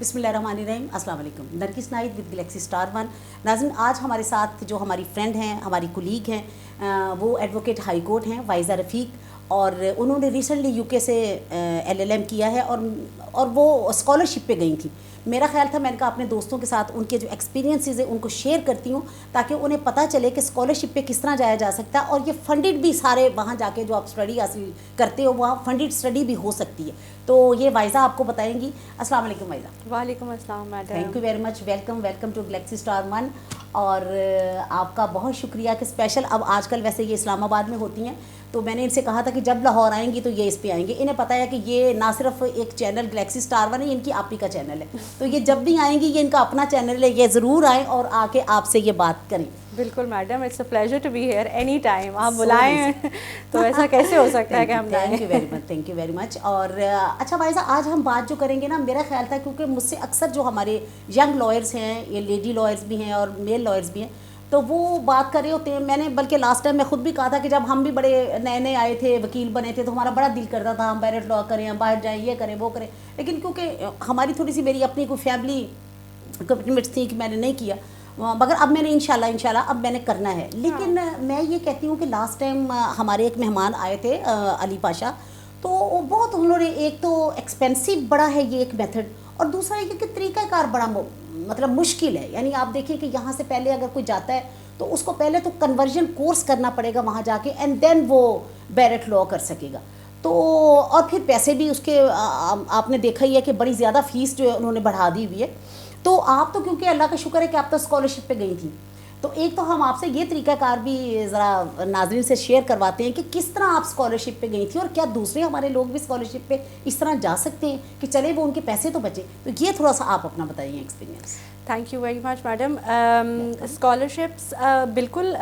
بسم اللہ الرحمن الرحیم. السلام علیکم. Nargis Naheed with Galaxy Star one. ناظرین, آج ہمارے ساتھ جو ہماری فرینڈ ہیں, ہماری کولیگ ہیں, وہ ایڈوکیٹ ہائی کورٹ ہیں وائزہ رفیق, اور انہوں نے ریسنٹلی یو کے سے LLM کیا ہے, اور وہ اسکالرشپ پہ گئی تھیں. میرا خیال تھا, میں نے کہا اپنے دوستوں کے ساتھ ان کے جو ایکسپیرینسز ہیں ان کو شیئر کرتی ہوں, تاکہ انہیں پتہ چلے کہ اسکالرشپ پہ کس طرح جایا جا سکتا ہے, اور یہ فنڈڈ بھی سارے وہاں جا کے جو آپ اسٹڈی حاصل کرتے ہو وہاں فنڈڈ اسٹڈی بھی ہو سکتی ہے. تو یہ وائزہ آپ کو بتائیں گی. السلام علیکم وائزہ. وعلیکم السلام madam. Thank you very much. Welcome to Galaxy Star One. اور آپ کا بہت شکریہ کہ اسپیشل, اب آج کل ویسے یہ اسلام آباد میں ہوتی ہیں, تو میں نے ان سے کہا تھا کہ جب لاہور آئیں گی تو یہ اس پہ آئیں گے. انہیں پتہ ہے کہ یہ نہ صرف ایک چینل گلیکسی اسٹار ون ہے, ان کی آپ ہی کا چینل ہے, تو یہ جب بھی آئیں گی یہ ان کا اپنا چینل ہے, یہ ضرور آئیں اور آ کے آپ سے یہ بات کریں. بالکل madam, it's a pleasure to be here any time. آپ بلائیں تو ایسا کیسے ہو سکتا ہے کہ ہم جائیں. تھینک یو ویری مچ. اور اچھا وائزہ, آج ہم بات جو کریں گے نا, میرا خیال تھا کیونکہ مجھ سے اکثر جو ہمارے ینگ لائرس ہیں, یہ لیڈی لائرس بھی ہیں اور میل لائرس بھی ہیں, تو وہ بات کر رہے ہوتے ہیں. میں نے بلکہ لاسٹ ٹائم میں خود بھی کہا تھا کہ جب ہم بھی بڑے نئے نئے آئے تھے, وکیل بنے تھے, تو ہمارا بڑا دل کرتا تھا ہم بیرٹ لا کریں, ہم باہر جائیں, یہ کریں وہ کریں, لیکن کیونکہ ہماری تھوڑی سی میری اپنی کوئی فیملی کمٹمنٹس تھیں کہ میں نے نہیں کیا, مگر اب میں نے انشاءاللہ اب میں نے کرنا ہے. لیکن میں یہ کہتی ہوں کہ لاسٹ ٹائم ہمارے ایک مہمان آئے تھے علی پاشا, تو بہت انہوں نے, ایک تو ایکسپینسو بڑا ہے یہ ایک میتھڈ, اور دوسرا یہ کہ طریقہ کار بڑا مطلب مشکل ہے. یعنی آپ دیکھیں کہ یہاں سے پہلے اگر کوئی جاتا ہے تو اس کو پہلے تو کنورژن کورس کرنا پڑے گا وہاں جا کے, اینڈ دین وہ بیرٹ لا کر سکے گا. تو اور پھر پیسے بھی اس کے آپ نے دیکھا ہی ہے کہ بڑی زیادہ فیس جو ہے انہوں نے بڑھا دی ہوئی ہے. تو آپ تو کیونکہ اللہ کا شکر ہے کہ آپ تو اسکالرشپ پہ گئی تھیں, تو ایک تو ہم آپ سے یہ طریقہ کار بھی ذرا ناظرین سے شیئر کرواتے ہیں کہ کس طرح آپ اسکالرشپ پہ گئی تھیں, اور کیا دوسرے ہمارے لوگ بھی اسکالرشپ پہ اس طرح جا سکتے ہیں کہ چلے وہ ان کے پیسے تو بچے. تو یہ تھوڑا سا آپ اپنا بتائیے experience. Thank you very much madam. Scholarships بالکل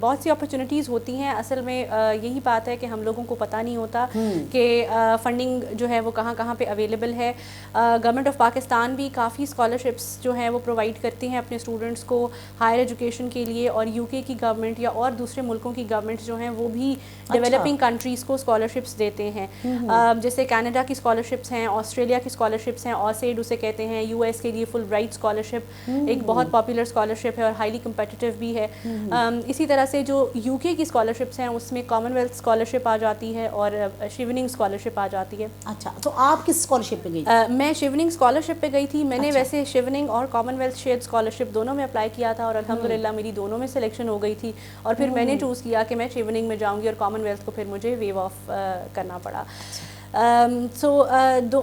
بہت سی اپرچونیٹیز ہوتی ہیں. اصل میں یہی بات ہے کہ ہم لوگوں کو پتہ نہیں ہوتا کہ فنڈنگ جو ہے وہ کہاں کہاں پہ اویلیبل ہے. گورنمنٹ آف پاکستان بھی کافی اسکالرشپس جو ہیں وہ پرووائڈ کرتی ہیں اپنے اسٹوڈنٹس کو ہائر ایجوکیشن کے لیے, اور UK کی گورنمنٹ یا اور دوسرے ملکوں کی گورنمنٹ جو ہیں وہ بھی ڈیولپنگ کنٹریز کو اسکالرشپس دیتے ہیں. جیسے کینیڈا کی اسکالرشپس ہیں, آسٹریلیا کی اسکالرشپس ہیں, AUSAID اسے کہتے ہیں, US کے لیے فل برائٹ اسکالرشپ ایک بہت پاپولر اسکالرشپ ہے اور ہائیلی کمپیٹیٹیو بھی ہے. اسی طرح سے جو UK کی اسکالرشپس ہیں اس میں کامن ویلتھ اسکالرشپ آ جاتی ہے اور شیوننگ اسکالرشپ آ جاتی ہے. اچھا, تو آپ کس اسکالرشپ پہ گئی؟ میں شیوننگ اسکالرشپ پہ گئی تھی. میں نے ویسے شیوننگ اور کامن ویلتھ شیئرڈ اسکالرشپ دونوں میں اپلائی کیا تھا, اور الحمدللہ میری دونوں میں سلیکشن ہو گئی تھی, اور پھر میں نے چوز کیا کہ میں شیوننگ میں جاؤں گی, اور کامن ویلتھ کو پھر مجھے ویو آف کرنا پڑا. سو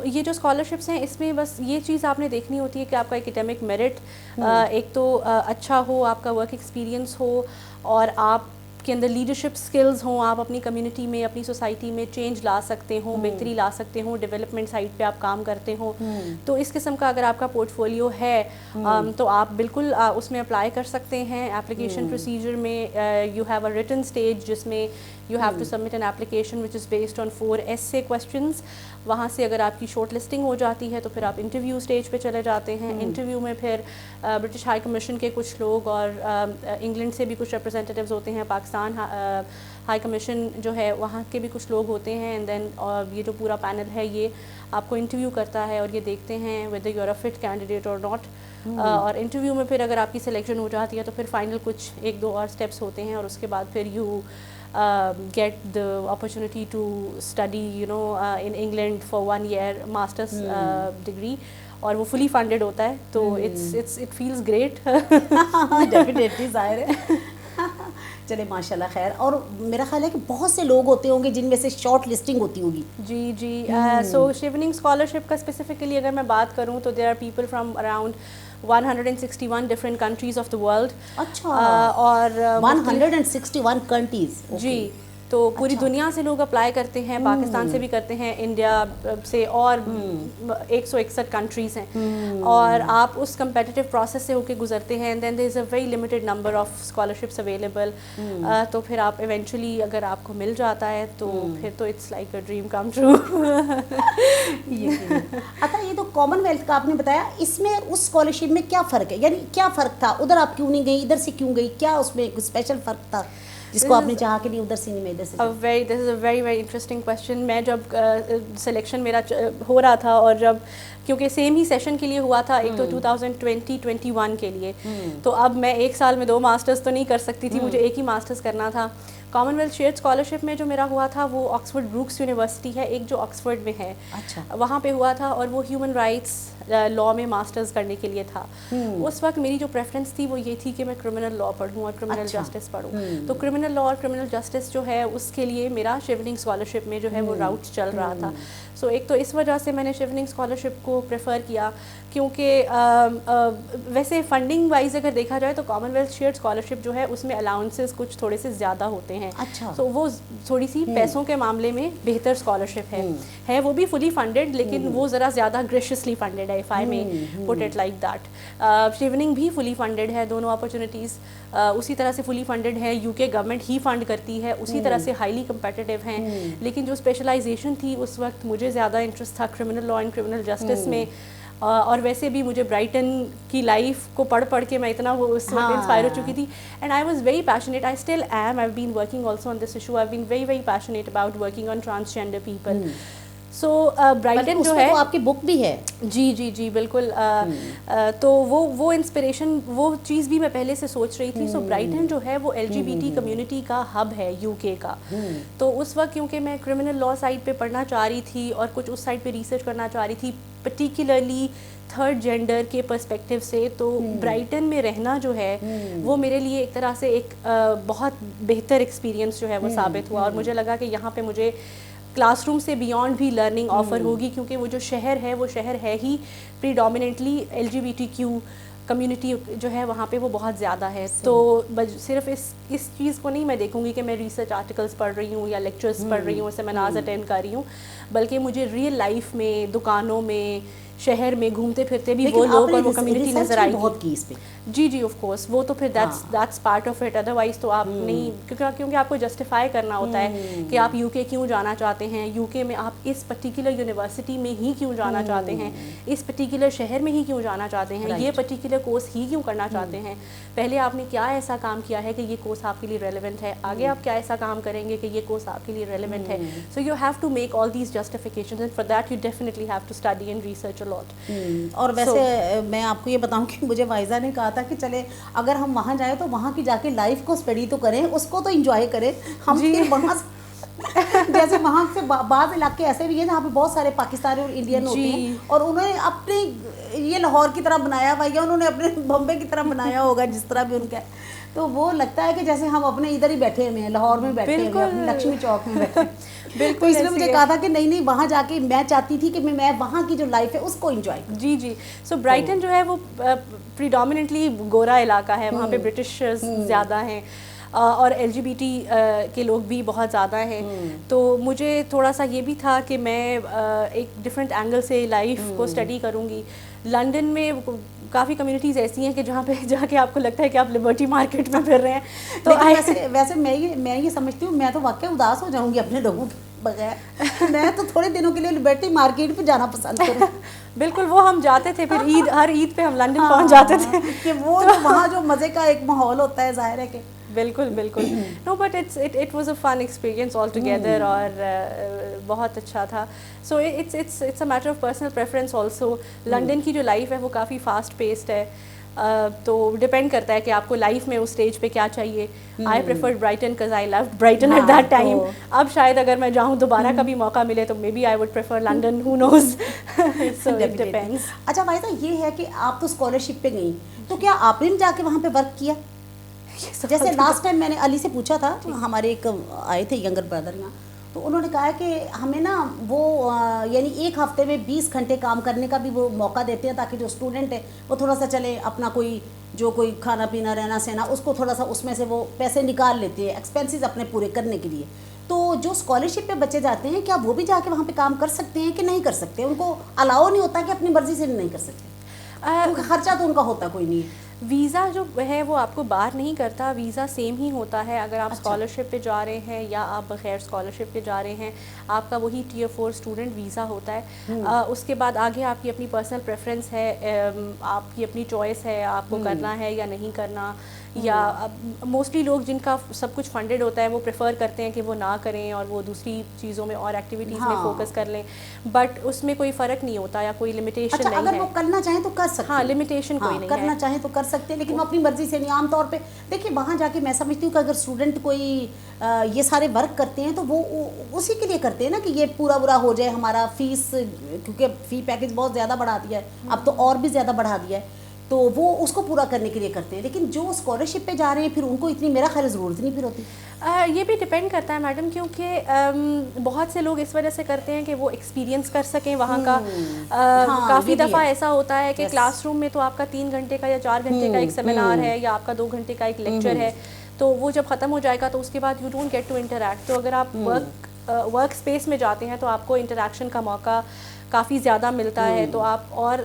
یہ جو اسکالرشپس ہیں اس میں بس یہ چیز آپ نے دیکھنی ہوتی ہے کہ آپ کا ایکیڈیمک میرٹ ایک تو اچھا ہو, آپ کا ورک ایکسپیرینس ہو, اور آپ کے اندر لیڈرشپ سکلز ہوں, آپ اپنی کمیونٹی میں اپنی سوسائٹی میں چینج لا سکتے ہوں, بہتری لا سکتے ہوں, ڈیولپمنٹ سائٹ پہ آپ کام کرتے ہوں. تو اس قسم کا اگر آپ کا پورٹ فولیو ہے تو آپ بالکل اس میں اپلائی کر سکتے ہیں. اپلیکیشن پروسیجر میں you have a written stage جس میں you have to submit an application which is based on 4 essay questions. وہاں سے اگر آپ کی شارٹ لسٹنگ ہو جاتی ہے تو پھر آپ انٹرویو اسٹیج پہ چلے جاتے ہیں. انٹرویو میں پھر برٹش ہائی کمیشن کے کچھ لوگ اور انگلینڈ سے بھی کچھ ریپرزینٹیوز ہوتے ہیں, پاکستان ہائی کمیشن جو ہے وہاں کے بھی کچھ لوگ ہوتے ہیں, اینڈ دین یہ جو پورا پینل ہے یہ آپ کو انٹرویو کرتا ہے, اور یہ دیکھتے ہیں whether you are a fit candidate or not. اور انٹرویو میں پھر اگر آپ کی سلیکشن ہو جاتی ہے تو پھر فائنل کچھ 1-2 اور اسٹیپس ہوتے ہیں, اور اس کے بعد پھر you get the opportunity to study in England for 1 year master's degree, اور وہ فلی فنڈیڈ ہوتا ہے. تو it feels great. ڈیفینیٹلی ظاہر ہے. چلے ماشاء اللہ خیر. اور میرا خیال ہے کہ بہت سے لوگ ہوتے ہوں گے جن میں سے شارٹ لسٹنگ ہوتی ہوگی. جی. سو شیوننگ اسکالرشپ کا اسپیسیفکلی اگر میں بات کروں تو there are people from around 161 different countries of the world. اچھا, اور 161 کنٹریز. جی, تو پوری دنیا سے لوگ اپلائی کرتے ہیں, پاکستان سے بھی کرتے ہیں, انڈیا سے, اور 161 کنٹریز ہیں, اور آپ اس کمپیٹیٹیو پروسیس سے ہو کے گزرتے ہیں. Then there is a very limited number of scholarships available. تو پھر آپ ایونچولی اگر آپ کو مل جاتا ہے تو پھر تو it's like a dream come true. اچھا, یہ تو کامن ویلتھ کا آپ نے بتایا, اس میں اس اسکالرشپ میں کیا فرق ہے, یعنی کیا فرق تھا, ادھر آپ کیوں نہیں گئی, ادھر سے کیوں گئی, کیا اس میں اسپیشل فرق تھا؟ جس کو آپ نے چاہا کہ نہیں ادھر سے نہیں میں ادھر سے؟ This is a very very interesting question. میں جب سلیکشن میرا ہو رہا تھا اور جب کیونکہ سیم ہی سیشن کے لیے ہوا تھا, ایک تو 2020-21 کے لیے, تو اب میں ایک سال میں 2 ماسٹرز تو نہیں کر سکتی تھی, مجھے ایک ہی ماسٹرز کرنا تھا. کامن ویلتھ شیئرڈ اسکالرشپ میں جو میرا ہوا تھا وہ آکسفورڈ بروکس یونیورسٹی ہے ایک جو آکسفورڈ میں ہے, وہاں پہ ہوا تھا, اور وہ ہیومن رائٹس لاء میں ماسٹرز کرنے کے لیے تھا. اس وقت میری جو پریفرنس تھی وہ یہ تھی کہ میں کرمنل لاء پڑھوں اور کرمنل جسٹس پڑھوں. تو کرمنل لاء اور کرمنل جسٹس جو ہے اس کے لیے میرا شیوننگ اسکالرشپ میں جو ہے وہ راؤٹ چل رہا تھا. سو ایک تو اس وجہ سے میں نے شیوننگ اسکالرشپ کو پریفر کیا, کیونکہ ویسے فنڈنگ وائز اگر دیکھا جائے تو کامن ویلتھ شیئرڈ اسکالرشپ جو ہے اس میں الاؤنسز کچھ تھوڑے سے زیادہ ہوتے ہیں. تو وہ تھوڑی سی پیسوں کے معاملے میں بہتر اسکالرشپ ہے وہ بھی فلی فنڈیڈ, لیکن وہ ذرا زیادہ گریشیسلی فنڈیڈ ہے, if I may put it like that. Chevening بھی فلی فنڈیڈ ہے, دونوں اپرچونیٹیز اسی طرح سے فلی فنڈیڈ ہے, یو کے گورنمنٹ ہی فنڈ کرتی ہے, اسی طرح سے ہائیلی کمپیٹیٹیو ہیں. لیکن جو اسپیشلائزیشن تھی اس وقت مجھے زیادہ انٹرسٹ تھا criminal law and criminal justice میں, اور ویسے بھی مجھے برائٹن کی لائف کو پڑھ کے میں اتنا وہ اس وقت انسپائر ہو چکی تھی, and I was very passionate, I still am, I have been working also on this issue, I have been very very passionate about working on transgender people. So Brighton جو ہے آپ کی بک بھی ہے. جی بالکل. تو وہ انسپریشن وہ چیز بھی میں پہلے سے سوچ رہی تھی. سو برائٹن جو ہے وہ LGBT کمیونٹی کا ہب ہے یو کے کا. تو اس وقت کیونکہ میں کرمنل لاء سائڈ پہ پڑھنا چاہ رہی تھی اور کچھ اس سائڈ پہ ریسرچ کرنا چاہ رہی تھی, پرٹیکولرلی تھرڈ جینڈر کے پرسپیکٹیو سے, تو برائٹن میں رہنا جو ہے وہ میرے لیے ایک طرح سے ایک بہت بہتر ایکسپیرینس جو ہے وہ ثابت ہوا, اور مجھے لگا کہ یہاں پہ مجھے کلاس روم سے بیونڈ بھی لرننگ آفر ہوگی, کیونکہ وہ جو شہر ہے وہ شہر ہے ہی پریڈومیننٹلی LGBTQ کمیونٹی جو ہے وہاں پہ وہ بہت زیادہ ہے. تو صرف اس چیز کو نہیں میں دیکھوں گی کہ میں ریسرچ آرٹیکلس پڑھ رہی ہوں یا لیکچرز پڑھ رہی ہوں, سیمینارز اٹینڈ کر رہی ہوں, بلکہ مجھے ریئل لائف میں, دکانوں میں, شہر میں گھومتے پھرتے بھی وہ لوگ اور وہ کمیونٹی نظر آئی بہت کی اس پہ. جی آف کورس, وہ تو پھر that's part of it, otherwise تو آپ نہیں, کیونکہ آپ کو جسٹیفائی کرنا ہوتا ہے کہ آپ یو کے کیوں جانا چاہتے ہیں, یو کے میں آپ اس پرٹیکولر یونیورسٹی میں ہی کیوں جانا چاہتے ہیں, اس پرٹیکولر شہر میں ہی کیوں جانا چاہتے ہیں, یہ پرٹیکولر کورس ہی کیوں کرنا چاہتے ہیں, پہلے آپ نے کیا ایسا کام کیا ہے کہ یہ کورس آپ کے لیے ریلیونٹ ہے, آگے آپ کیا ایسا کام کریں گے کہ یہ کورس آپ کے لیے ریلیونٹ ہے. So you have to make all these justifications, and for that you definitely have to study and research a lot. اور ویسے میں آپ کو یہ بتاؤں کہ مجھے وائزہ نے کہا تھا کہ چلے اگر ہم وہاں جائیں تو وہاں کی جا کے لائف کو اسٹڈی تو کریں, اس کو تو انجوائے کریں. ہم پھر وہاں جیسے وہاں سے بعض علاقے ایسے بھی ہیں جہاں پہ بہت سارے پاکستانی اور انڈین ہوتے ہیں, اور انہوں نے اپنے یہ لاہور کی طرح بنایا ہوا, یا انہوں نے اپنے بمبے کی طرح بنایا ہوگا, جس طرح بھی ان کا, تو وہ لگتا ہے کہ جیسے ہم اپنے ادھر ہی بیٹھے ہوئے ہیں, لاہور میں بیٹھے ہوئے ہیں, اپنے لکشمی چوک میں بیٹھے. بالکل, اس نے مجھے کہا تھا کہ نہیں وہاں جا کے میں چاہتی تھی کہ میں وہاں کی جو لائف ہے اس کو انجوائے کروں. جی سو برائٹن جو ہے وہ پریڈومیننٹلی گورا علاقہ ہے, وہاں پہ برٹشرز زیادہ ہیں اور LGBT کے لوگ بھی بہت زیادہ ہیں. تو مجھے تھوڑا سا یہ بھی تھا کہ میں ایک ڈفرینٹ اینگل سے لائف کو اسٹڈی کروں گی. لنڈن میں کافی کمیونٹیز ایسی ہیں کہ جہاں پہ جا کے آپ کو لگتا ہے کہ آپ لبرٹی مارکیٹ میں پھر رہے ہیں. تو ویسے میں یہ سمجھتی ہوں, میں تو واقعی اداس ہو جاؤں گی اپنے لوگوں کے بغیر, میں تو تھوڑے دنوں کے لیے لبرٹی مارکیٹ پہ جانا پسند کروں. بالکل, وہ ہم جاتے تھے پھر ہر عید پہ ہم لنڈن پہنچ جاتے تھے, کہ وہ وہاں جو مزے کا ایک ماحول ہوتا ہے, ظاہر ہے کہ بالکل no, but it was a fun experience all together, اور بہت اچھا تھا. So it's a matter of personal preference also. London کی جو لائف ہے وہ کافی فاسٹ پیسڈ ہے, تو ڈپینڈ کرتا ہے کہ آپ کو لائف میں اس اسٹیج پہ کیا چاہیے. I prefer Brighton because I loved Brighton at that time. اب شاید اگر میں جاؤں دوبارہ کبھی موقع ملے تو maybe I would prefer London, who knows. So it depends. اچھا وائزہ, یہ ہے کہ آپ تو اسکالرشپ پہ گئیں, تو کیا آپ نے جا کے وہاں پہ ورک کیا؟ جیسے لاسٹ ٹائم میں نے علی سے پوچھا تھا, ہمارے ایک آئے تھے ینگر بردر یہاں, تو انہوں نے کہا کہ ہمیں نا وہ یعنی ایک ہفتے میں 20 گھنٹے کام کرنے کا بھی وہ موقع دیتے ہیں, تاکہ جو اسٹوڈنٹ ہے وہ تھوڑا سا چلے اپنا کوئی کھانا پینا رہنا سہنا اس کو تھوڑا سا اس میں سے وہ پیسے نکال لیتے ہیں ایکسپینسز اپنے پورے کرنے کے لیے. تو جو اسکالرشپ پہ بچے جاتے ہیں, کیا وہ بھی جا کے وہاں پہ کام کر سکتے ہیں کہ نہیں کر سکتے؟ ان کو الاؤ نہیں ہوتا کہ اپنی مرضی سے نہیں کر سکتے, کیونکہ خرچہ تو ان کا ہوتا کوئی نہیں ہے. ویزا جو ہے وہ آپ کو باہر نہیں کرتا, ویزا سیم ہی ہوتا ہے اگر آپ اسکالرشپ پہ جا رہے ہیں یا آپ بغیر اسکالرشپ پہ جا رہے ہیں. آپ کا وہی Tier 4 اسٹوڈنٹ ویزا ہوتا ہے. اس کے بعد آگے آپ کی اپنی پرسنل پریفرنس ہے, آپ کی اپنی چوائس ہے, آپ کو کرنا ہے یا نہیں کرنا, یا موسٹلی لوگ جن کا سب کچھ فنڈیڈ ہوتا ہے وہ پریفر کرتے ہیں کہ وہ نہ کریں اور وہ دوسری چیزوں میں اور ایکٹیویٹیز میں فوکس کر لیں, بٹ اس میں کوئی فرق نہیں ہوتا یا کوئی لمیٹیشن نہیں ہے. اگر وہ کرنا چاہیں تو کر سکتے ہیں, ہاں لمیٹیشن کوئی نہیں ہے, کرنا چاہیں تو کر سکتے ہیں, لیکن وہ اپنی مرضی سے نہیں. عام طور پہ دیکھیں وہاں جا کے میں سمجھتی ہوں کہ اگر اسٹوڈنٹ کوئی یہ سارے ورک کرتے ہیں تو وہ اسی کے لیے کرتے ہیں نا کہ یہ پورا ہو جائے ہمارا فیس, کیونکہ فی پیکیج بہت زیادہ بڑھا دیا ہے اب تو اور بھی زیادہ بڑھا دیا ہے, تو وہ اس کو پورا کرنے کے لیے کرتے ہیں. لیکن جو اسکالرشپ پہ جا رہے ہیں پھر ان کو اتنی میرا خیال ضرورت نہیں پھر ہوتی. یہ بھی ڈپینڈ کرتا ہے میڈم, کیونکہ بہت سے لوگ اس وجہ سے کرتے ہیں کہ وہ ایکسپیرینس کر سکیں وہاں کا. کافی دفعہ ایسا ہوتا ہے کہ کلاس روم میں تو آپ کا 3 گھنٹے کا یا 4 گھنٹے کا ایک سیمینار ہے یا آپ کا 2 گھنٹے کا ایک لیکچر ہے, تو وہ جب ختم ہو جائے گا تو اس کے بعد you don't get to interact. تو اگر آپ ورک اسپیس میں جاتے ہیں تو آپ کو انٹریکشن کا موقع کافی زیادہ ملتا ہے, تو آپ اور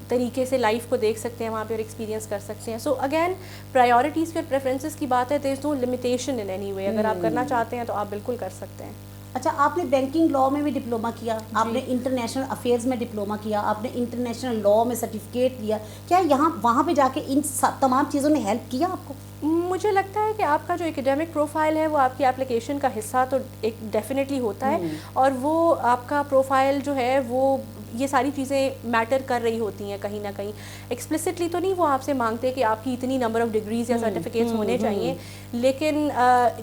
طریقے سے لائف کو دیکھ سکتے ہیں وہاں پہ اور ایکسپیرینس کر سکتے ہیں. سو اگین پرائیورٹیز کی اور پریفرنسز کی بات ہے, دیر از نو لمیٹیشن ان اینی وے. اگر آپ کرنا چاہتے ہیں تو آپ بالکل کر سکتے ہیں. اچھا, آپ نے بینکنگ لاء میں بھی ڈپلوما کیا, آپ نے انٹرنیشنل افیئرز میں ڈپلوما کیا, آپ نے انٹرنیشنل لاء میں سرٹیفکیٹ لیا, کیا یہاں وہاں پہ جا کے ان تمام چیزوں نے ہیلپ کیا آپ کو؟ مجھے لگتا ہے کہ آپ کا جو اکیڈیمک پروفائل ہے وہ آپ کی اپلیکیشن کا حصہ تو ایک ڈیفینیٹلی ہوتا ہے, اور وہ آپ کا پروفائل جو ہے وہ یہ ساری چیزیں میٹر کر رہی ہوتی ہیں کہیں نہ کہیں. ایکسپلسٹلی تو نہیں وہ آپ سے مانگتے کہ آپ کی اتنی نمبر آف ڈگریز یا سرٹیفکیٹس ہونے چاہیے, لیکن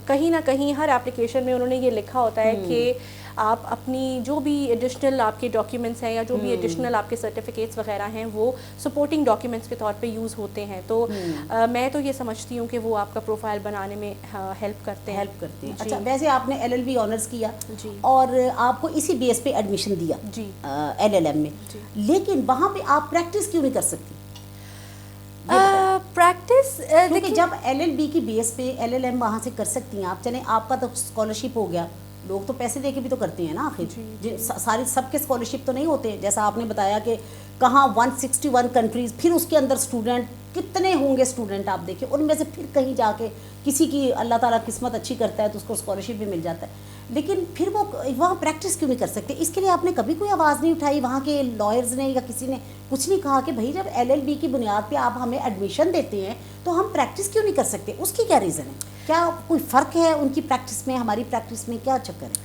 کہیں نہ کہیں ہر ایپلیکیشن میں انہوں نے یہ لکھا ہوتا ہے کہ آپ اپنی جو بھی ایڈیشنل آپ کے ڈاکیومنٹس ہیں یا جو بھی ایڈیشنل آپ کے سرٹیفکیٹس وغیرہ ہیں وہ سپورٹنگ ڈاکیومنٹس کے طور پہ یوز ہوتے ہیں. تو میں تو یہ سمجھتی ہوں کہ وہ آپ کا پروفائل بنانے میں ہیلپ کرتے ہیں. اچھا, ویسے آپ نے LLB آنرس کیا جی, اور آپ کو اسی بیس پہ ایڈمیشن دیا جی LLM میں, لیکن وہاں پہ آپ پریکٹس کیوں نہیں کر سکتی؟ پریکٹس کیونکہ جب LLB کی بیس پہ LLM وہاں سے کر سکتی ہیں آپ, چلیں آپ کا تو اسکالرشپ ہو گیا, لوگ تو پیسے دے کے بھی تو کرتے ہیں نا آخر, ساری سب کے اسکالرشپ تو نہیں ہوتے. جیسا آپ نے بتایا کہ کہاں 161 کنٹریز, پھر اس کے اندر اسٹوڈنٹ کتنے ہوں گے اسٹوڈنٹ, آپ دیکھیں ان میں سے پھر کہیں جا کے کسی کی اللہ تعالیٰ قسمت اچھی کرتا ہے تو اس کو اسکالرشپ بھی مل جاتا ہے, لیکن پھر وہ وہاں پریکٹس کیوں نہیں کر سکتے؟ اس کے لیے آپ نے کبھی کوئی آواز نہیں اٹھائی؟ وہاں کے لائرز نے یا کسی نے کچھ نہیں کہا کہ بھائی جب LLB کی بنیاد پہ آپ ہمیں ایڈمیشن دیتے ہیں تو ہم پریکٹس کیوں نہیں کر سکتے؟ اس کی کیا ریزن ہے؟ کیا کوئی فرق ہے ان کی پریکٹس میں ہماری پریکٹس میں, کیا چکر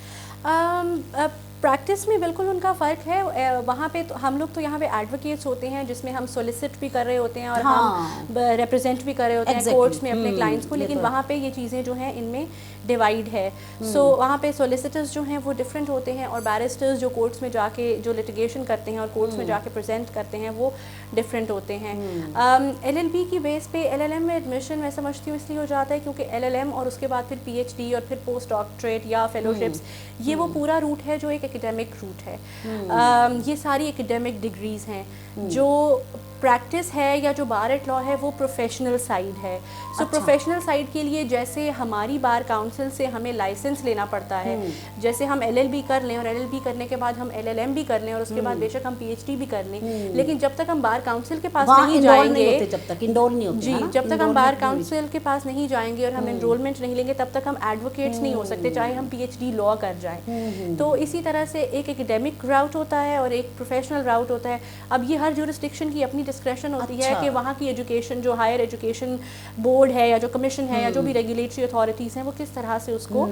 ہے؟ پریکٹس میں بالکل ان کا فرق ہے. وہاں پہ تو ہم لوگ تو یہاں پہ ایڈوکیٹس ہوتے ہیں جس میں ہم سولیسٹ بھی کر رہے ہوتے ہیں اور ہم ریپرزینٹ بھی کر رہے ہوتے ہیں کورٹس میں اپنے کلائنٹس کو, لیکن وہاں پہ یہ چیزیں جو ہیں ان میں ڈیوائڈ ہے. سو وہاں پہ سولیسٹرز جو ہیں وہ ڈفرینٹ ہوتے ہیں اور بیرسٹرز جو کورٹس میں جا کے جو لٹیگیشن کرتے ہیں اور کورٹس میں جا کے پریزنٹ کرتے ہیں وہ ڈفرینٹ ہوتے ہیں. LLB کی بیس پہ LLM میں ایڈمیشن میں سمجھتی ہوں اس لیے ہو جاتا ہے کیونکہ LLM اور اس کے بعد پھر PhD اور پھر پوسٹ ڈاکٹریٹ یا فیلوشپس, یہ وہ پورا روٹ ہے جو ایک ایکیڈیمک روٹ ہے. یہ ساری ایکیڈیمک ڈگریز ہیں. جو پریکٹس ہے یا جو بار ایٹ لاء ہے وہ پروفیشنل سائڈ ہے. سو پروفیشنل سائڈ کے لیے جیسے ہماری بار کاؤنسل سے ہمیں لائسنس لینا پڑتا ہے, جیسے ہم LLB کر لیں اور LLB کرنے کے بعد ہم LLM بھی کر لیں اور اس کے بعد بے شک ہم PhD بھی کر لیں, لیکن جب تک ہم بار کاؤنسل کے پاس نہیں جائیں گے, جب تک انرول نہیں ہوتے, جی جب تک ہم بار کاؤنسل کے پاس نہیں جائیں گے اور ہم انرولمنٹ نہیں لیں گے تب تک ہم ایڈوکیٹس نہیں ہو سکتے چاہے ہم PhD لاء کر جائیں. تو اسی طرح سے ایک ایکیڈیمک راؤٹ ہوتا ہے اور ایک پروفیشنل راؤٹ ہوتا ہے. اب یہ ہر جورسڈکشن کی اپنی ڈسکریشن ہوتی ہے کہ وہاں کی ایجوکیشن جو ہائر ایجوکیشن بورڈ ہے یا جو کمیشن ہے یا جو بھی ریگولیٹری اتھارٹیز ہیں وہ کس طرح سے اس کو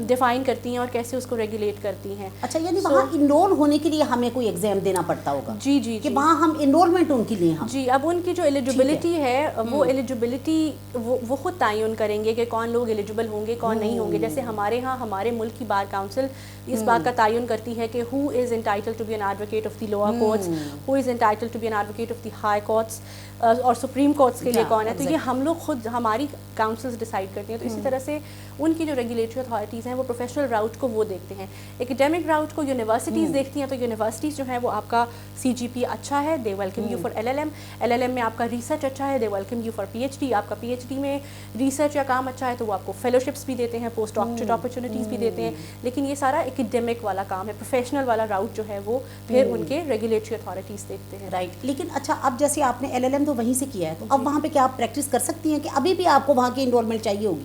ڈیفائن کرتی ہیں اور کیسے اس کو ریگولیٹ کرتی ہیں. اچھا, یعنی وہاں انرول ہونے کے لیے ہمیں کوئی ایگزام دینا پڑتا ہوگا؟ جی جی, کہ وہاں ہم انرولمنٹ ان کی لیے, جی اب ان کی جو ایلیجبلٹی ہے وہ ایلیجبلٹی وہ خود تعین کریں گے کہ کون لوگ ایلیجبل ہوں گے کون نہیں ہوں گے. جیسے ہمارے ہاں ہمارے ملک کی بار کاؤنسل اس بات کا تعین کرتی ہے کہ who is entitled to be an advocate of the lower courts, who is entitled to be an advocate of the high courts اور سپریم کورٹس کے لیے کون ہے. تو یہ ہم لوگ خود ہماری کاؤنسلز ڈیسائیڈ کرتے ہیں. تو اسی طرح سے ان کی جو ریگولیٹری اتھارٹیز ہیں وہ پروفیشنل راؤٹ کو وہ دیکھتے ہیں. ایکیڈیمک راؤٹ کو یونیورسٹیز دیکھتی ہیں. تو یونیورسٹیز جو ہیں وہ آپ کا CGP اچھا ہے, they welcome you for LLM. LLM میں آپ کا ریسرچ اچھا ہے, they welcome you for PhD. آپ کا PhD میں ریسرچ یا کام اچھا ہے تو وہ آپ کو فیلوشپس بھی دیتے ہیں, پوسٹ ڈاکٹریٹ اپرچونیٹیز بھی دیتے ہیں. لیکن یہ سارا ایکیڈیمک والا کام ہے. پروفیشنل والا راؤٹ جو ہے وہ پھر ان کے ریگولیٹری اتھارٹیز دیکھتے ہیں. رائٹ. لیکن اچھا, اب جیسے آپ نے LLM تو وہیں سے کیا ہے تو اب وہاں پہ کیا آپ پریکٹس کر سکتی ہیں کہ ابھی بھی آپ کو وہاں کی انرولمنٹ چاہیے ہوگی؟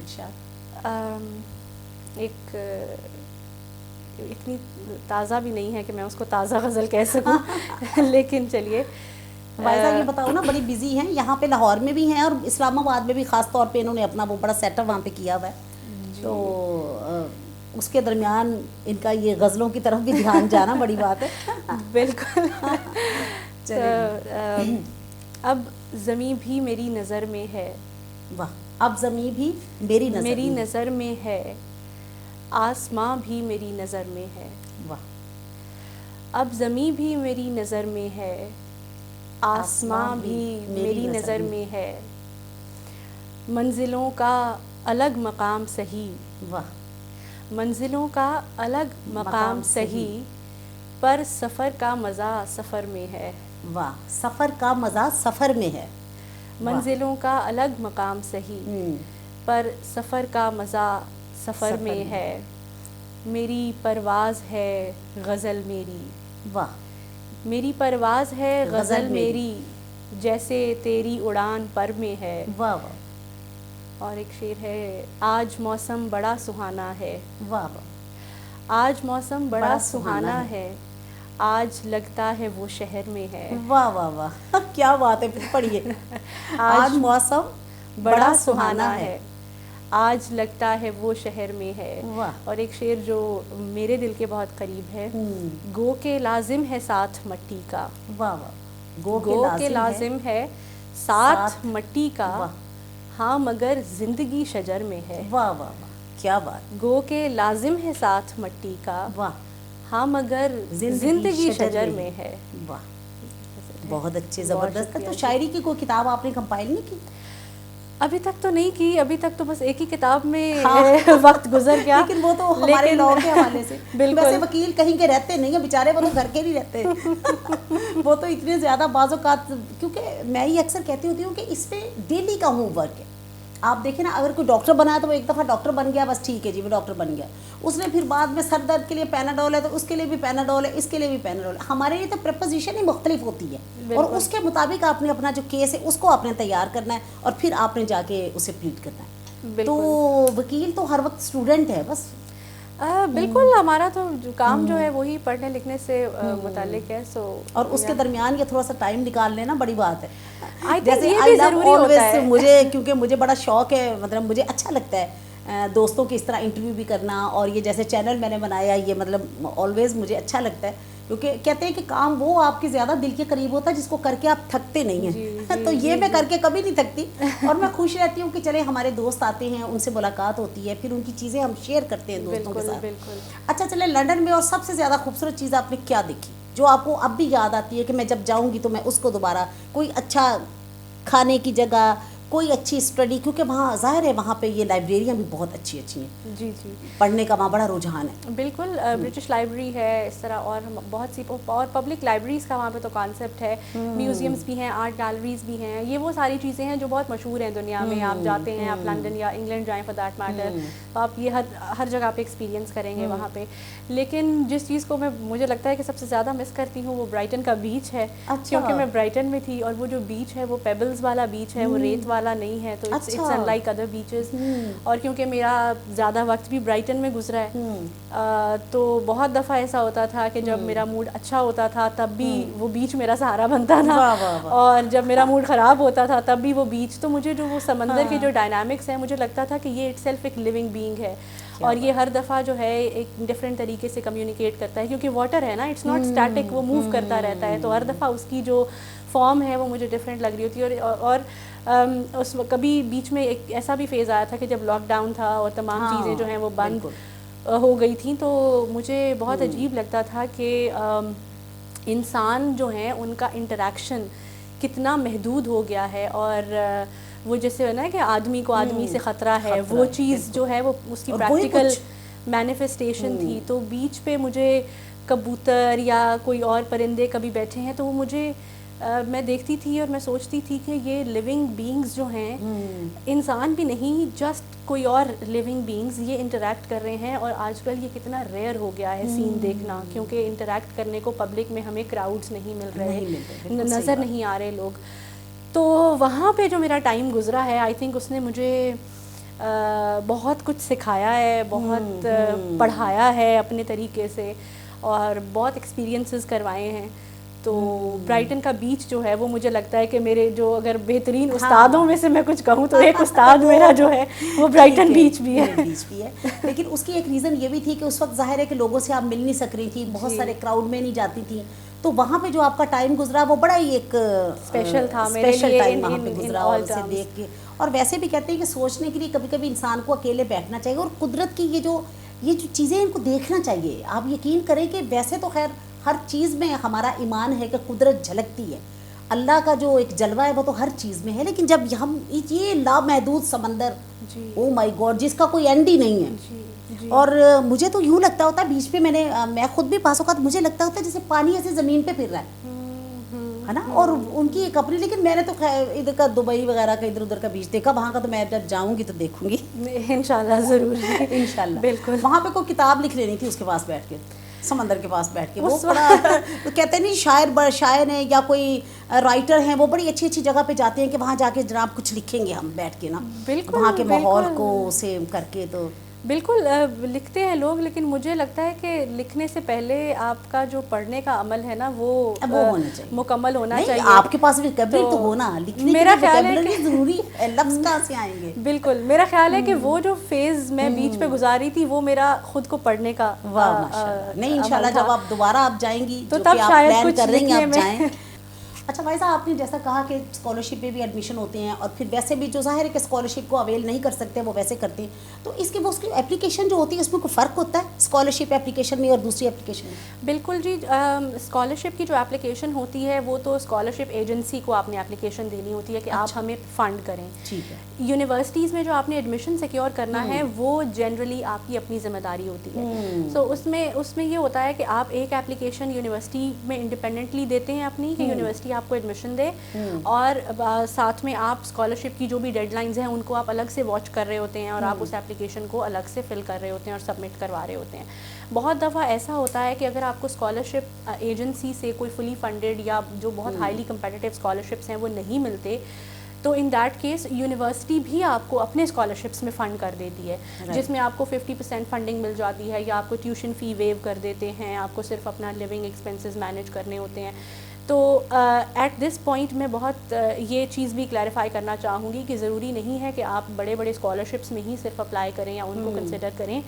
ارشاد؟ ایک اتنی تازہ بھی نہیں ہے کہ میں اس کو تازہ غزل کہہ سکوں لیکن چلیے وائزہ یہ بتاؤ نا، بڑی بزی ہیں یہاں پہ، لاہور میں بھی ہیں اور اسلام آباد میں بھی، خاص طور پہ انہوں نے اپنا وہ بڑا سیٹ اپ وہاں پہ کیا ہوا ہے، تو اس کے درمیان ان کا یہ غزلوں کی طرف بھی دھیان جانا بڑی بات ہے. بالکل. اب زمیں بھی میری نظر میں ہے. واہ. اب زمیں بھی میری نظر میں ہے، آسماں بھی میری نظر میں ہے. واہ. اب زمیں بھی میری نظر میں ہے، آسماں بھی میری نظر میں ہے. منزلوں کا الگ مقام صحیح. واہ. منزلوں کا الگ مقام صحیح، پر سفر کا مزہ سفر میں ہے. واہ. سفر کا مزہ سفر میں ہے. منزلوں کا الگ مقام صحیح، پر سفر کا مزہ سفر میں ہے. میری پرواز ہے غزل میری. واہ. میری پرواز ہے غزل میری، جیسے تیری اڑان پر میں ہے. واہ واہ. اور ایک شعر ہے، آج موسم بڑا سہانا ہے. واہ واہ. آج موسم بڑا سہانا ہے، آج لگتا ہے وہ شہر میں ہے. واہ واہ واہ. کیا بات ہے. پڑھیے. آج موسم بڑا سہانا ہے، آج لگتا ہے وہ شہر میں ہے. اور ایک شعر جو میرے دل کے بہت قریب ہے، گو کے لازم ہے ساتھ مٹی کا. واہ واہ. گو کے لازم ہے ساتھ مٹی کا، ہاں مگر زندگی شجر میں ہے. واہ واہ واہ. کیا بات. گو کے لازم ہے ساتھ مٹی کا، واہ، ہاں مگر زندگی شجر میں ہے. واہ. بہت اچھے، زبردست. تو شاعری کی کوئی کتاب آپ نے کمپائل نہیں کی؟ ابھی تک تو نہیں کی، ابھی تک تو بس ایک ہی کتاب میں وقت گزر گیا. لیکن وہ تو ہمارے لاء کے حوالے سے. بالکل. ویسے وکیل کہیں کے رہتے نہیں ہیں بیچارے، وہ تو گھر کے نہیں رہتے. وہ تو اتنے زیادہ بعض اوقات، کیونکہ میں یہ اکثر کہتی ہوتی ہوں کہ اس پہ ڈیلی کا ہوم ورک ہے. آپ دیکھیں نا، اگر کوئی ڈاکٹر بنا ہے تو وہ ایک دفعہ ڈاکٹر بن گیا، بس ٹھیک ہے جی وہ ڈاکٹر بن گیا. اس نے پھر بعد میں سر درد کے لیے پیناڈول ہے تو اس کے لیے بھی پیناڈول ہے، اس کے لیے بھی پیناڈول ہے. ہمارے لیے تو پریپوزیشن ہی مختلف ہوتی ہے، اور اس کے مطابق آپ نے اپنا جو کیس ہے اس کو آپ نے تیار کرنا ہے، اور پھر آپ نے جا کے اسے پلیڈ کرنا ہے. تو وکیل تو ہر وقت اسٹوڈنٹ ہے بس. بالکل. ہمارا تو کام جو ہے وہی پڑھنے لکھنے سے متعلق ہے. اور اس کے درمیان یہ تھوڑا سا ٹائم نکال لینا بڑی بات ہے. جیسے یہ ضروری ہوتا ہے مجھے، کیونکہ مجھے بڑا شوق ہے، مطلب مجھے اچھا لگتا ہے دوستوں کی اس طرح انٹرویو بھی کرنا، اور یہ جیسے چینل میں نے بنایا، یہ مطلب آلویز مجھے اچھا لگتا ہے، کیونکہ کہتے ہیں کہ کام وہ آپ کے زیادہ دل کے قریب ہوتا ہے جس کو کر کے آپ تھکتے نہیں ہیں. تو یہ میں کر کے کبھی نہیں تھکتی، اور میں خوش رہتی ہوں کہ چلے ہمارے دوست آتے ہیں، ان سے ملاقات ہوتی ہے، پھر ان کی چیزیں ہم شیئر کرتے ہیں دوستوں کے ساتھ. اچھا چلے، لنڈن میں اور سب سے زیادہ خوبصورت چیز آپ نے کیا دیکھی جو آپ کو اب بھی یاد آتی ہے کہ میں جب جاؤں گی تو میں اس کو دوبارہ، کوئی اچھا کھانے کی جگہ، کوئی اچھی اسٹڈی، کیونکہ وہاں ظاہر ہے وہاں پہ یہ لائبریریاں بھی بہت اچھی اچھی ہیں. جی جی. پڑھنے کا وہاں بڑا رجحان ہے. بالکل. برٹش لائبریری ہے اس طرح، اور بہت سی اور پبلک لائبریریز کا وہاں پہ تو کانسیپٹ ہے. میوزیمز بھی ہیں، آرٹ گیلریز بھی ہیں. یہ وہ ساری چیزیں ہیں جو بہت مشہور ہیں دنیا میں. آپ جاتے ہیں، آپ لنڈن یا انگلینڈ جائیں فار دیٹ میٹر، تو آپ یہ ہر جگہ پہ ایکسپیرینس کریں گے وہاں پہ. لیکن جس چیز کو مجھے لگتا ہے کہ سب سے زیادہ مس کرتی ہوں وہ برائٹن کا بیچ ہے. کیونکہ میں برائٹن میں تھی، اور وہ جو بیچ ہے وہ پیبلز والا بیچ ہے، وہ ریت والا نہیں ہے. تو اٹس انلائک ادر بیچز. اور کیونکہ میرا زیادہ وقت بھی برائٹن میں گزرا ہے، تو بہت دفعہ ایسا ہوتا تھا کہ جب میرا موڈ اچھا ہوتا تھا تب بھی وہ بیچ میرا سہارا بنتا تھا، اور جب میرا موڈ خراب ہوتا تھا تب بھی وہ بیچ. تو مجھے جو وہ سمندر کے جو ڈائنامکس ہیں، مجھے لگتا تھا کہ یہ اٹ سیلف ایک لیونگ بینگ ہے، اور یہ ہر دفعہ جو ہے ایک ڈفرینٹ طریقے سے کمیونیکیٹ کرتا ہے. کیونکہ واٹر ہے نا، اٹس ناٹ اسٹیٹک، وہ موو کرتا رہتا ہے. تو ہر دفعہ اس کی جو فارم ہے وہ مجھے ڈفرینٹ لگ رہی ہوتی ہے. اور اس کبھی بیچ میں ایک ایسا بھی فیز آیا تھا کہ جب لاک ڈاؤن تھا اور تمام چیزیں جو ہیں وہ بند ہو گئی تھیں، تو مجھے بہت عجیب لگتا تھا کہ انسان جو ہیں ان کا انٹریکشن کتنا محدود ہو گیا ہے. اور وہ جیسے ہے نا کہ آدمی کو آدمی سے خطرہ ہے، وہ چیز جو ہے وہ اس کی پریکٹیکل مینیفیسٹیشن تھی. تو بیچ پہ مجھے کبوتر یا کوئی اور پرندے کبھی بیٹھے ہیں تو وہ مجھے میں دیکھتی تھی اور میں سوچتی تھی کہ یہ لیونگ بینگز جو ہیں، انسان بھی نہیں، جسٹ کوئی اور لیونگ بینگز یہ انٹریکٹ کر رہے ہیں. اور آج کل یہ کتنا ریئر ہو گیا ہے سین دیکھنا، کیونکہ انٹریکٹ کرنے کو پبلک میں ہمیں کراؤڈز نہیں مل رہے، نظر نہیں آ رہے لوگ. تو وہاں پہ جو میرا ٹائم گزرا ہے، آئی تھنک اس نے مجھے بہت کچھ سکھایا ہے، بہت پڑھایا ہے اپنے طریقے سے، اور بہت ایکسپیرینسز کروائے ہیں. تو برائٹن کا بیچ جو ہے وہ مجھے لگتا ہے کہ میرے جو اگر بہترین استادوں میں سے میں کچھ کہوں تو ایک استاد میرا جو ہے وہ برائٹن بیچ بھی ہے. لیکن اس کی ایک ریزن یہ بھی تھی کہ اس وقت ظاہر ہے کہ لوگوں سے آپ مل نہیں سک رہی تھی، بہت سارے کراؤڈ میں نہیں جاتی تھی، تو وہاں پہ جو آپ کا ٹائم گزرا وہ بڑا ہی ایک اسپیشل تھا میرے اسپیشل لیے ٹائم وہاں پہ گزرا، اور اسے دیکھ کے. اور ویسے بھی کہتے ہیں کہ سوچنے کے لیے کبھی کبھی انسان کو اکیلے بیٹھنا چاہیے، اور قدرت کی یہ جو چیزیں ان کو دیکھنا چاہیے. آپ یقین کریں کہ ویسے تو خیر ہر چیز میں ہمارا ایمان ہے کہ قدرت جھلکتی ہے، اللہ کا جو ایک جلوہ ہے وہ تو ہر چیز میں ہے، لیکن جب ہم یہ لامحدود سمندر، او مائی گاڈ، جس کا کوئی اینڈ ہی نہیں ہے. اور مجھے تو یوں لگتا ہوتا ہے بیچ پہ، میں خود بھی بعض اوقات مجھے لگتا ہوتا ہے جیسے پانی ایسے زمین پہ پھر رہا ہے نا. اور ان کی ایک اپنی، لیکن میں نے تو ادھر کا دبئی وغیرہ کا ادھر ادھر کا بیچ دیکھا، وہاں کا تو میں جب جاؤں گی تو دیکھوں گی انشاءاللہ، ضرور انشاءاللہ. بالکل. وہاں پہ کوئی کتاب لکھ لینی تھی اس کے پاس بیٹھ کے، سمندر کے پاس بیٹھ کے. وہ بڑا کہتے ہیں نہیں، شاعر ہیں یا کوئی رائٹر ہیں، وہ بڑی اچھی اچھی جگہ پہ جاتے ہیں کہ وہاں جا کے جناب کچھ لکھیں گے ہم بیٹھ کے نا، وہاں کے ماحول کو اسے کر کے. تو بالکل لکھتے ہیں لوگ، لیکن مجھے لگتا ہے کہ لکھنے سے پہلے آپ کا جو پڑھنے کا عمل ہے نا وہ ہونا چاہیے، مکمل ہونا چاہیے. آپ کے پاس ویکیبلری تو ہونا، لکھنے میرا کے خیال ہے کہ ضروری ہے، لفظ کہاں سے آئیں گے. بالکل میرا خیال ہے کہ وہ جو فیز میں بیچ پہ گزاری تھی وہ میرا خود کو پڑھنے کا. واہ ماشاءاللہ. نہیں انشاءاللہ جب آپ دوبارہ آپ جائیں گی تو تب شاید کچھ کر رہی ہیں آپ میں جائیں. اچھا بھائی صاحب، آپ نے جیسا کہا کہ اسکالرشپ میں بھی ایڈمیشن ہوتے ہیں، اور پھر ویسے بھی جو ظاہر ہے کہ اسکالرشپ کو اویل نہیں کر سکتے وہ ویسے کرتے ہیں، تو اس کی اپلیکیشن جو ہوتی ہے اس میں کوئی فرق ہوتا ہے اسکالرشپ اپلیکیشن میں اور دوسری اپلیکیشن میں؟ بالکل جی. اسکالرشپ کی جو اپلیکیشن ہوتی ہے وہ تو اسکالرشپ ایجنسی کو آپ نے اپلیکیشن دینی ہوتی ہے کہ آپ ہمیں فنڈ کریں. ٹھیک ہے. یونیورسٹیز میں جو آپ نے ایڈمیشن سیکیور کرنا ہے وہ جنرلی آپ کی اپنی ذمہ داری ہوتی ہے. سو اس میں یہ ہوتا ہے کہ آپ ایک اپلیکیشن یونیورسٹی میں انڈیپینڈنٹلی دیتے ہیں اپنی، کہ یونیورسٹی آپ کو ایڈمیشن دے، اور ساتھ میں آپ اسکالرشپ کی جو بھی ڈیڈ لائنز ہیں ان کو آپ الگ سے واچ کر رہے ہوتے ہیں، اور آپ اس اپلیکیشن کو الگ سے فل کر رہے ہوتے ہیں اور سبمٹ کروا رہے ہوتے ہیں. بہت دفعہ ایسا ہوتا ہے کہ اگر آپ کو اسکالرشپ ایجنسی سے کوئی فلی فنڈیڈ یا جو بہت ہائیلی کمپیٹیٹیو اسکالرشپس ہیں وہ نہیں ملتے، تو ان دیٹ کیس یونیورسٹی بھی آپ کو اپنے اسکالرشپس میں فنڈ کر دیتی ہے، جس میں آپ کو 50% فنڈنگ مل جاتی ہے، یا آپ کو ٹیوشن فی ویو کر دیتے ہیں، آپ کو صرف اپنا لیونگ ایکسپینسز مینیج کرنے ہوتے ہیں. تو ایٹ دس پوائنٹ میں بہت یہ چیز بھی کلیریفائی کرنا چاہوں گی کہ ضروری نہیں ہے کہ آپ بڑے بڑے اسکالرشپس میں ہی صرف اپلائی کریں یا ان کو کنسیڈر کریں.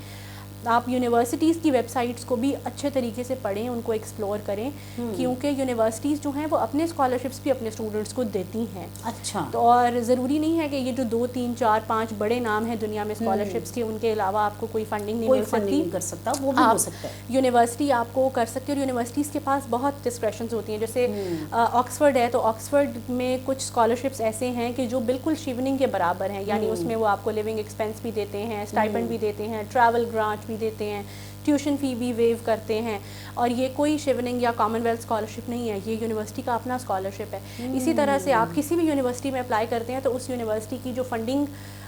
آپ یونیورسٹیز کی ویب سائٹس کو بھی اچھے طریقے سے پڑھیں، ان کو ایکسپلور کریں، کیونکہ یونیورسٹیز جو ہیں وہ اپنے اسکالرشپس بھی اپنے اسٹوڈنٹس کو دیتی ہیں. اچھا. تو اور ضروری نہیں ہے کہ یہ جو 2 3 4 5 بڑے نام ہیں دنیا میں اسکالرشپس کے، ان کے علاوہ آپ کو کوئی فنڈنگ نہیں مل سکتی. کر سکتا وہ بھی ہو سکتا ہے. یونیورسٹی آپ کو کر سکتی ہے، اور یونیورسٹیز کے پاس بہت ڈسکریشنز ہوتی ہیں. جیسے آکسفورڈ ہے، تو آکسفورڈ میں کچھ اسکالرشپس ایسے ہیں کہ جو بالکل شیوننگ کے برابر ہیں، یعنی اس میں وہ آپ کو لیونگ ایکسپینس بھی دیتے ہیں، اسٹائپنڈ بھی دیتے ہیں، ٹریول گرانٹ بھی دیتے ہیں، ٹیوشن فی بھی ویو کرتے ہیں. اور یہ کوئی شیوننگ یا کامن ویلتھ اسکالرشپ نہیں ہے، یہ یونیورسٹی کا اپنا اسکالرشپ ہے. اسی طرح سے آپ کسی بھی یونیورسٹی میں اپلائی کرتے ہیں تو اس یونیورسٹی کی جو فنڈنگ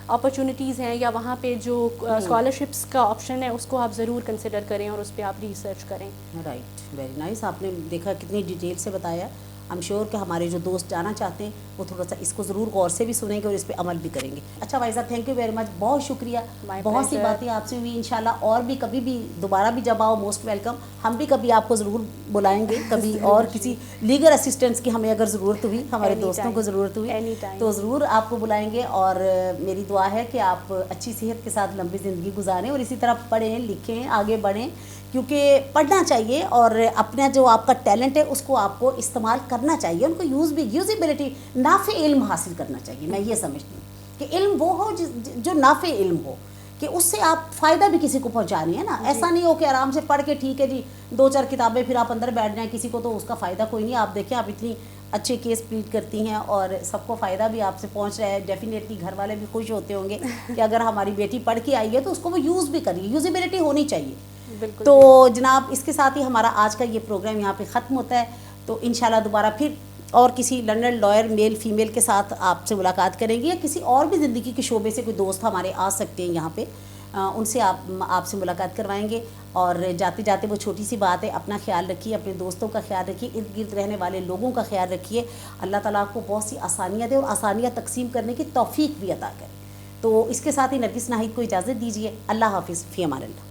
اپرچونیٹیز ہیں یا وہاں پہ جو اسکالرشپس کا آپشن ہے اس کو آپ ضرور کنسیڈر کریں اور اس پہ آپ ریسرچ کریں. Right, very nice. آپ نے دیکھا کتنی ڈیٹیل سے بتایا. آئی ایم شیور کہ ہمارے جو دوست جانا چاہتے ہیں وہ تھوڑا سا اس کو ضرور غور سے بھی سنیں گے اور اس پہ عمل بھی کریں گے. اچھا بھائی صاحب، تھینک یو ویری مچ، بہت شکریہ. بہت سی باتیں آپ سے ہوئی، انشاءاللہ اور بھی کبھی بھی دوبارہ بھی جب آؤ موسٹ ویلکم. ہم بھی کبھی آپ کو ضرور بلائیں گے کبھی، اور کسی لیگل اسسٹنس کی ہمیں اگر ضرورت ہوئی، ہمارے دوستوں کو ضرورت ہوئی تو ضرور آپ کو بلائیں گے. اور میری دعا ہے کہ آپ اچھی صحت کے ساتھ لمبی زندگی گزاریں، اور اسی طرح پڑھیں لکھیں آگے بڑھیں، کیونکہ پڑھنا چاہیے اور اپنا جو آپ کا ٹیلنٹ ہے اس کو آپ کو استعمال کرنا چاہیے، ان کو یوزیبلٹی، نافع علم حاصل کرنا چاہیے. میں یہ سمجھتی ہوں کہ علم وہ ہو جو نافع علم ہو، کہ اس سے آپ فائدہ بھی کسی کو پہنچانی ہے نا. ایسا نہیں ہو کہ آرام سے پڑھ کے ٹھیک ہے جی 2 4 کتابیں پھر آپ اندر بیٹھ جائیں، کسی کو تو اس کا فائدہ کوئی نہیں. آپ دیکھیں آپ اتنی اچھے کیس پلیٹ کرتی ہیں اور سب کو فائدہ بھی آپ سے پہنچ رہا ہے. ڈیفینیٹلی گھر والے بھی خوش ہوتے ہوں گے کہ اگر ہماری بیٹی پڑھ کے آئی ہے تو اس کو وہ یوز بھی کریے، یوزیبلٹی ہونی چاہیے. تو جناب اس کے ساتھ ہی ہمارا آج کا یہ پروگرام یہاں پہ ختم ہوتا ہے. تو انشاءاللہ دوبارہ پھر اور کسی لرنر لائر میل فیمیل کے ساتھ آپ سے ملاقات کریں گے، یا کسی اور بھی زندگی کے شعبے سے کوئی دوست ہمارے آ سکتے ہیں یہاں پہ، ان سے آپ سے ملاقات کروائیں گے. اور جاتے جاتے وہ چھوٹی سی بات ہے، اپنا خیال رکھیے، اپنے دوستوں کا خیال رکھیے، ارد گرد رہنے والے لوگوں کا خیال رکھیے. اللہ تعالیٰ آپ کو بہت سی آسانیاں دے اور آسانیاں تقسیم کرنے کی توفیق بھی عطا کرے. تو اس کے ساتھ ہی نرگس ناہید کو اجازت دیجیے. اللہ حافظ، فی امان اللہ.